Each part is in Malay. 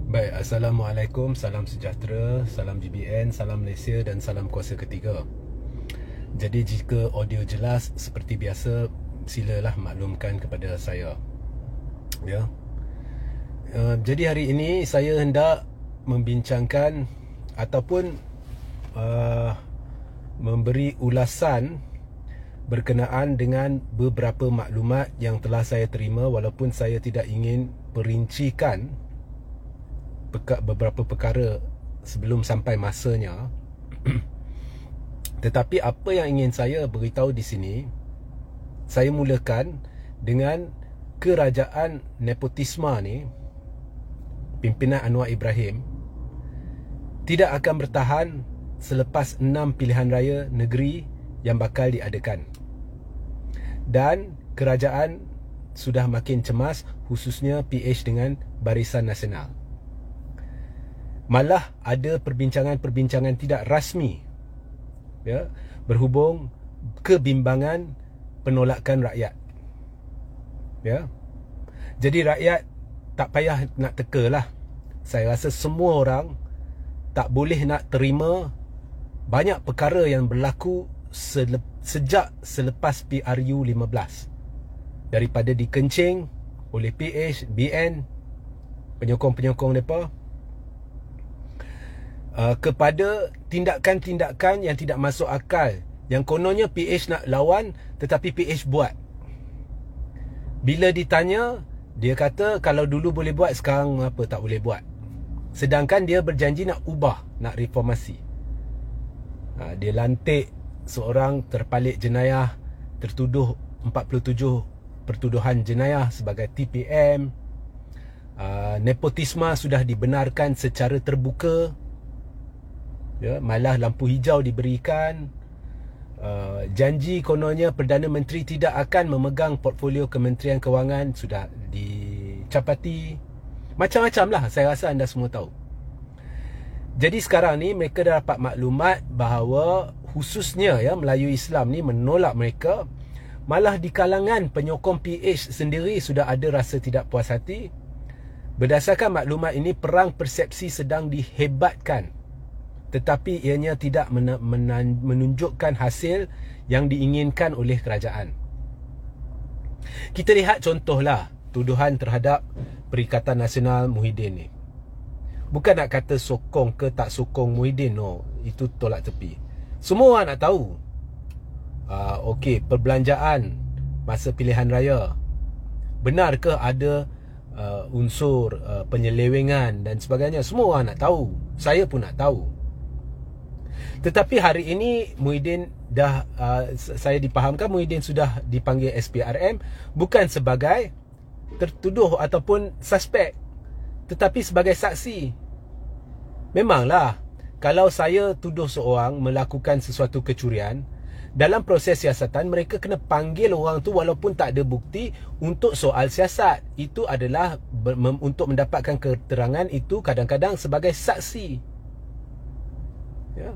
Baik, Assalamualaikum, salam sejahtera, salam GBN, salam Malaysia dan salam kuasa ketiga. Jadi jika audio jelas seperti biasa, silalah maklumkan kepada saya. Ya. Jadi hari ini saya hendak membincangkan ataupun memberi ulasan berkenaan dengan beberapa maklumat yang telah saya terima, walaupun saya tidak ingin perincikan beberapa perkara sebelum sampai masanya. Tetapi apa yang ingin saya beritahu di sini, saya mulakan dengan kerajaan nepotisme ni, pimpinan Anwar Ibrahim, tidak akan bertahan selepas 6 pilihan raya negeri yang bakal diadakan. Dan kerajaan sudah makin cemas, khususnya PH dengan Barisan Nasional. Malah ada perbincangan-perbincangan tidak rasmi, ya, berhubung kebimbangan penolakan rakyat. Ya. Jadi rakyat tak payah nak teka lah. Saya rasa semua orang tak boleh nak terima banyak perkara yang berlaku sejak selepas PRU 15. Daripada dikencing oleh PH, BN, penyokong-penyokong mereka, kepada tindakan-tindakan yang tidak masuk akal, yang kononnya PH nak lawan tetapi PH buat. Bila ditanya, dia kata kalau dulu boleh buat, sekarang apa tak boleh buat. Sedangkan dia berjanji nak ubah, nak reformasi. Dia lantik seorang terpalit jenayah, tertuduh 47 pertuduhan jenayah sebagai TPM. Nepotisme sudah dibenarkan secara terbuka. Ya, malah lampu hijau diberikan. Janji kononnya Perdana Menteri tidak akan memegang portfolio Kementerian Kewangan sudah dicapati. Macam-macam lah, saya rasa anda semua tahu. Jadi sekarang ni mereka dah dapat maklumat bahawa khususnya ya Melayu Islam ni menolak mereka. Malah di kalangan penyokong PH sendiri sudah ada rasa tidak puas hati. Berdasarkan maklumat ini, perang persepsi sedang dihebatkan, tetapi ianya tidak menunjukkan hasil yang diinginkan oleh kerajaan. Kita lihat contohlah tuduhan terhadap Perikatan Nasional Muhyiddin ni. Bukan nak kata sokong ke tak sokong Muhyiddin, no, itu tolak tepi. Semua orang nak tahu. Okey, perbelanjaan masa pilihan raya, benar ke ada unsur penyelewengan dan sebagainya? Semua orang nak tahu. Saya pun nak tahu. Tetapi hari ini Muhyiddin dah saya dipahamkan Muhyiddin sudah dipanggil SPRM, bukan sebagai tertuduh ataupun suspek, tetapi sebagai saksi. Memanglah kalau saya tuduh seorang melakukan sesuatu kecurian, dalam proses siasatan mereka kena panggil orang tu walaupun tak ada bukti untuk soal siasat. Itu adalah untuk mendapatkan keterangan, itu kadang-kadang sebagai saksi. Ya.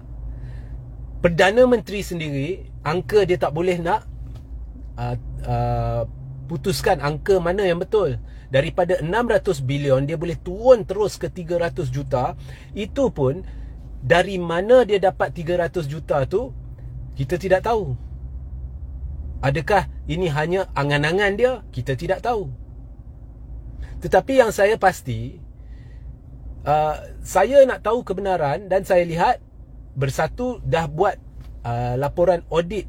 Perdana Menteri sendiri, angka dia tak boleh nak putuskan angka mana yang betul. Daripada 600 bilion dia boleh turun terus ke 300 juta. Itu pun dari mana dia dapat 300 juta tu, kita tidak tahu. Adakah ini hanya angan-angan dia? Kita tidak tahu. Tetapi yang saya pasti, saya nak tahu kebenaran, dan saya lihat Bersatu dah buat laporan audit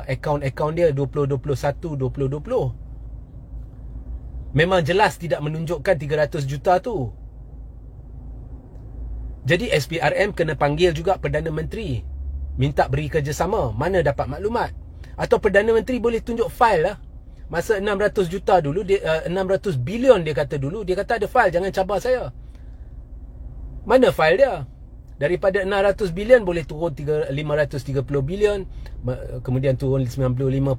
akaun-akaun dia 2021, 2020. Memang jelas tidak menunjukkan 300 juta tu. Jadi SPRM kena panggil juga Perdana Menteri, minta beri kerjasama. Mana dapat maklumat? Atau Perdana Menteri boleh tunjuk fail lah. Masa 600 juta dulu, 600 bilion dia kata dulu, dia kata ada fail, jangan cabar saya. Mana fail dia? Daripada 600 bilion boleh turun 530 bilion, kemudian turun 95.2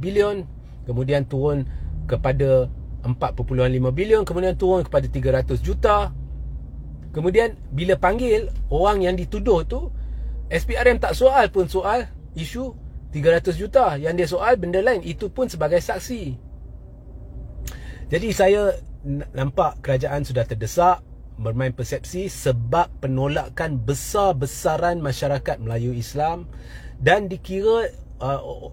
bilion, kemudian turun kepada 4.5 bilion, kemudian turun kepada 300 juta. Kemudian bila panggil orang yang dituduh tu, SPRM tak soal pun soal isu 300 juta. Yang dia soal benda lain, itu pun sebagai saksi. Jadi saya nampak kerajaan sudah terdesak. bermain persepsi sebab penolakan besar-besaran masyarakat Melayu Islam, dan dikira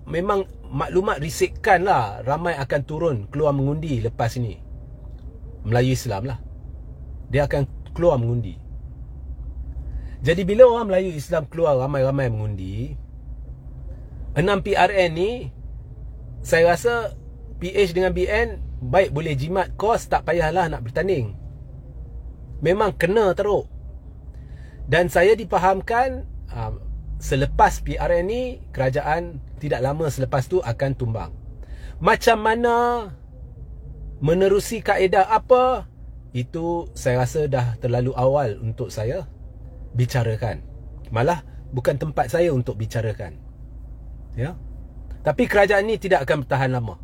memang maklumat risikan lah ramai akan turun keluar mengundi lepas ini. Melayu Islam lah, dia akan keluar mengundi. Jadi bila orang Melayu Islam keluar ramai-ramai mengundi, 6 PRN ni, saya rasa PH dengan BN baik boleh jimat kos, tak payahlah nak bertanding. Memang kena teruk. Dan saya dipahamkan selepas PRN ni, kerajaan tidak lama selepas tu akan tumbang. Macam mana, menerusi kaedah apa, itu saya rasa dah terlalu awal untuk saya bicarakan. Malah bukan tempat saya untuk bicarakan. Ya. Tapi kerajaan ni tidak akan bertahan lama.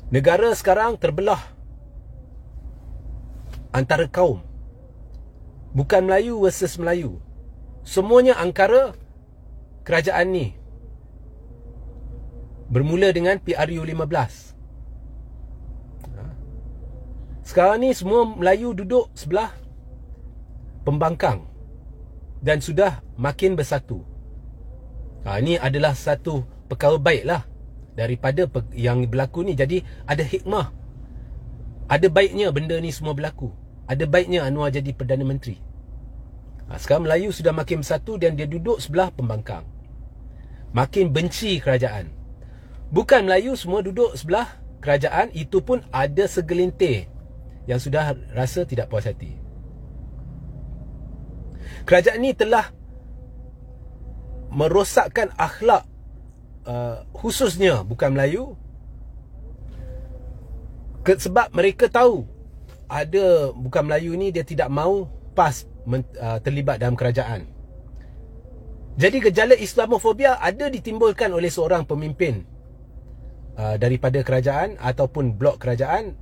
Negara sekarang terbelah antara kaum. Bukan Melayu versus Melayu. Semuanya angkara kerajaan ni. Bermula dengan PRU 15. Sekarang ni semua Melayu duduk sebelah pembangkang dan sudah makin bersatu. Ini adalah satu perkara baik lah daripada yang berlaku ni. Jadi ada hikmah, ada baiknya benda ni semua berlaku. Ada baiknya Anwar jadi Perdana Menteri. Sekarang Melayu sudah makin bersatu dan dia duduk sebelah pembangkang, makin benci kerajaan. Bukan Melayu semua duduk sebelah kerajaan, itu pun ada segelintir yang sudah rasa tidak puas hati. Kerajaan ni telah merosakkan akhlak, khususnya bukan Melayu, sebab mereka tahu ada bukan Melayu ni dia tidak mahu PAS terlibat dalam kerajaan. Jadi gejala Islamofobia ada ditimbulkan oleh seorang pemimpin daripada kerajaan ataupun blok kerajaan,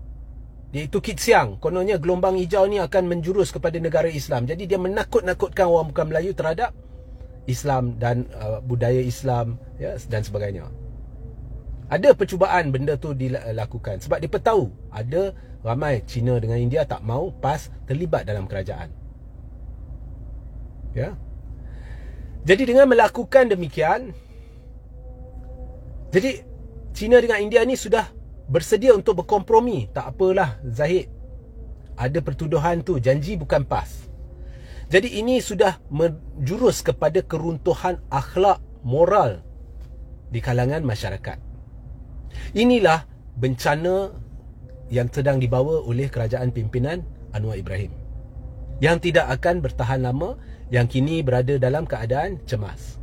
iaitu Kit Siang. Kononnya gelombang hijau ni akan menjurus kepada negara Islam. Jadi dia menakut-nakutkan orang bukan Melayu terhadap Islam dan budaya Islam, ya, dan sebagainya. Ada percubaan benda tu dilakukan sebab dia tahu ada ramai Cina dengan India tak mau PAS terlibat dalam kerajaan. Ya. Jadi dengan melakukan demikian, jadi Cina dengan India ni sudah bersedia untuk berkompromi. Tak apalah Zahid, ada pertuduhan tu, janji bukan PAS. Jadi ini sudah menjurus kepada keruntuhan akhlak moral di kalangan masyarakat. Inilah bencana yang sedang dibawa oleh kerajaan pimpinan Anwar Ibrahim, yang tidak akan bertahan lama, yang kini berada dalam keadaan cemas.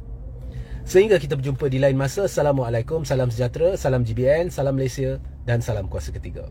Sehingga kita berjumpa di lain masa. Assalamualaikum, salam sejahtera, salam GBN, salam Malaysia dan salam kuasa ketiga.